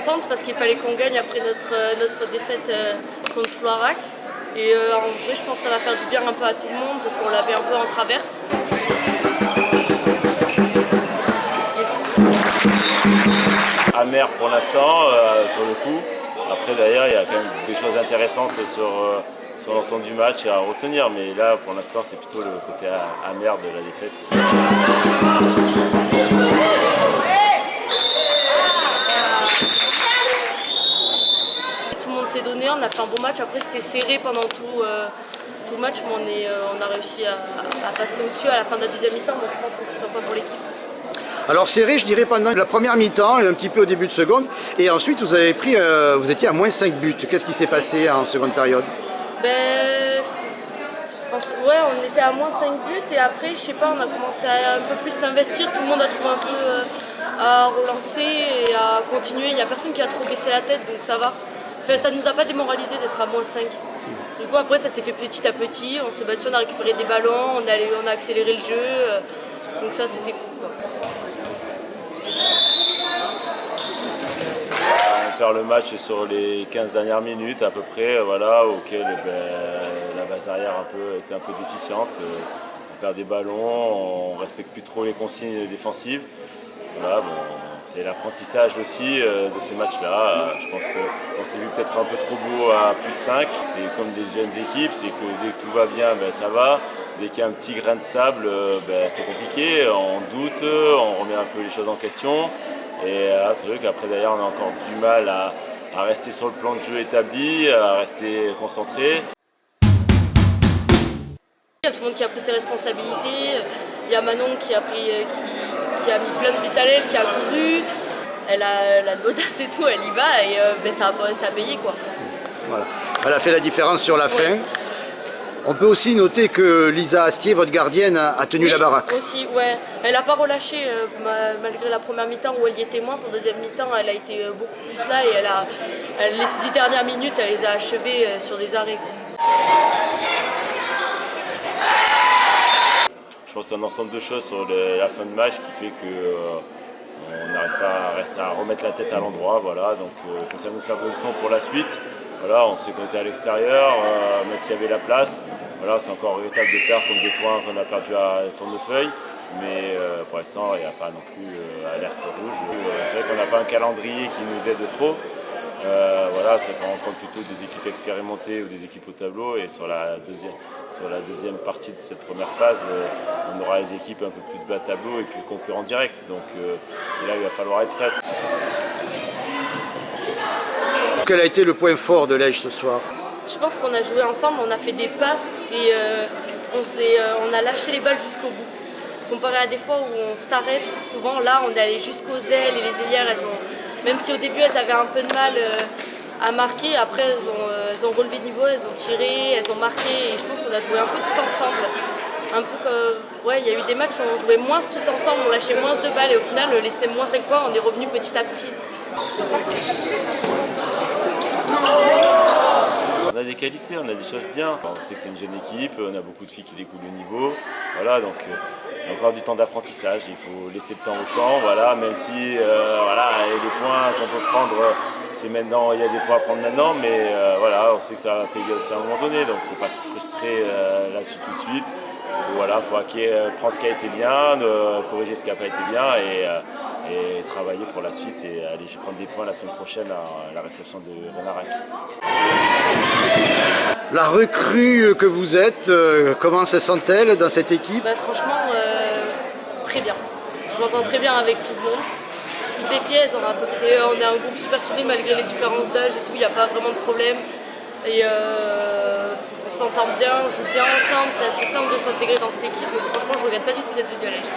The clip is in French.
contente parce qu'il fallait qu'on gagne après notre défaite contre Floirac. Et en vrai, je pense que ça va faire du bien un peu à tout le monde parce qu'on l'avait un peu en travers. Amer pour l'instant, sur le coup. Après, d'ailleurs, il y a quand même des choses intéressantes sur l'ensemble du match à retenir. Mais là, pour l'instant, c'est plutôt le côté amer de la défaite. Tout le monde s'est donné, on a fait un bon match. Après, c'était serré pendant tout le match, mais on a réussi à passer au-dessus à la fin de la deuxième mi-temps. Donc je pense que c'est sympa pour l'équipe. Alors serré, je dirais, pendant la première mi-temps et un petit peu au début de seconde. Et ensuite, vous avez pris, vous étiez à moins 5 buts. Qu'est-ce qui s'est passé en seconde période? On était à moins 5 buts et après, je sais pas, on a commencé à un peu plus s'investir. Tout le monde a trouvé un peu à relancer et à continuer. Il n'y a personne qui a trop baissé la tête, donc ça va. Enfin, ça ne nous a pas démoralisé d'être à moins 5. Du coup, après, ça s'est fait petit à petit. On s'est battu, on a récupéré des ballons, on a accéléré le jeu. Donc ça, c'était cool, quoi. On perd le match sur les 15 dernières minutes à peu près, voilà, auquel la base arrière était un peu déficiente. On perd des ballons, on ne respecte plus trop les consignes défensives. Voilà, bon, c'est l'apprentissage aussi de ces matchs-là. Je pense qu'on s'est vu peut-être un peu trop beau à plus 5. C'est comme des jeunes équipes, c'est que dès que tout va bien, ça va. Dès qu'il y a un petit grain de sable, c'est compliqué. On doute, on remet un peu les choses en question. Et c'est vrai qu'après d'ailleurs on a encore du mal à rester sur le plan de jeu établi, à rester concentré. Il y a tout le monde qui a pris ses responsabilités. Il y a Manon qui a mis plein de buts à l'aile, qui a couru. Elle a de l'audace et tout, elle y va et ça a payé, quoi. Voilà. Elle a fait la différence sur la fin. Ouais. On peut aussi noter que Lisa Astier, votre gardienne, a tenu la baraque. Aussi, ouais. Elle n'a pas relâché malgré la première mi-temps où elle y était moins. En deuxième mi-temps, elle a été beaucoup plus là et les 10 dernières minutes, elle les a achevées sur des arrêts, quoi. Je pense que c'est un ensemble de choses sur la fin de match qui fait qu'on n'arrive pas à remettre la tête à l'endroit. Voilà. Donc il faut que ça nous serve de leçon pour la suite. Voilà, on s'est compté à l'extérieur, même s'il y avait la place. Voilà, c'est encore regrettable de perdre comme des points qu'on a perdu à Tournefeuille. Mais pour l'instant, il n'y a pas non plus alerte rouge. C'est vrai qu'on n'a pas un calendrier qui nous aide trop. Voilà, c'est qu'on rencontre plutôt des équipes expérimentées ou des équipes au tableau. Et sur la deuxième partie de cette première phase, on aura les équipes un peu plus de bas de tableau et plus concurrents directs. Donc c'est là où il va falloir être prête. Quel a été le point fort de Lège ce soir? Je pense qu'on a joué ensemble, on a fait des passes et on a lâché les balles jusqu'au bout. Comparé à des fois où on s'arrête, souvent là on est allé jusqu'aux ailes et les ailières, même si au début elles avaient un peu de mal à marquer, après elles ont relevé de niveau, elles ont tiré, elles ont marqué et je pense qu'on a joué un peu tout ensemble. Un peu comme, ouais, il y a eu des matchs où on jouait moins tout ensemble, on lâchait moins de balles et au final on laissait moins 5 points, on est revenu petit à petit. On a des qualités, on a des choses bien. On sait que c'est une jeune équipe, on a beaucoup de filles qui découvrent le niveau. Voilà, donc il y a encore du temps d'apprentissage, il faut laisser le temps au temps. Voilà, même si voilà, les points qu'on peut prendre, c'est maintenant, il y a des points à prendre maintenant, mais voilà, on sait que ça va payer aussi à un moment donné, donc il ne faut pas se frustrer là-dessus tout de suite. Voilà, il faut prendre ce qui a été bien, corriger ce qui n'a pas été bien et travailler pour la suite et aller prendre des points la semaine prochaine à la réception de Renarac. La recrue que vous êtes, comment se sent-elle dans cette équipe? Franchement, très bien. Je m'entends très bien avec tout le monde. Toutes les filles, elles ont à peu près, on est un groupe super soudé malgré les différences d'âge et tout, il n'y a pas vraiment de problème. Et on s'entend bien, on joue bien ensemble, c'est assez simple de s'intégrer dans cette équipe. Donc franchement, je ne regrette pas du tout d'être venue à Lège.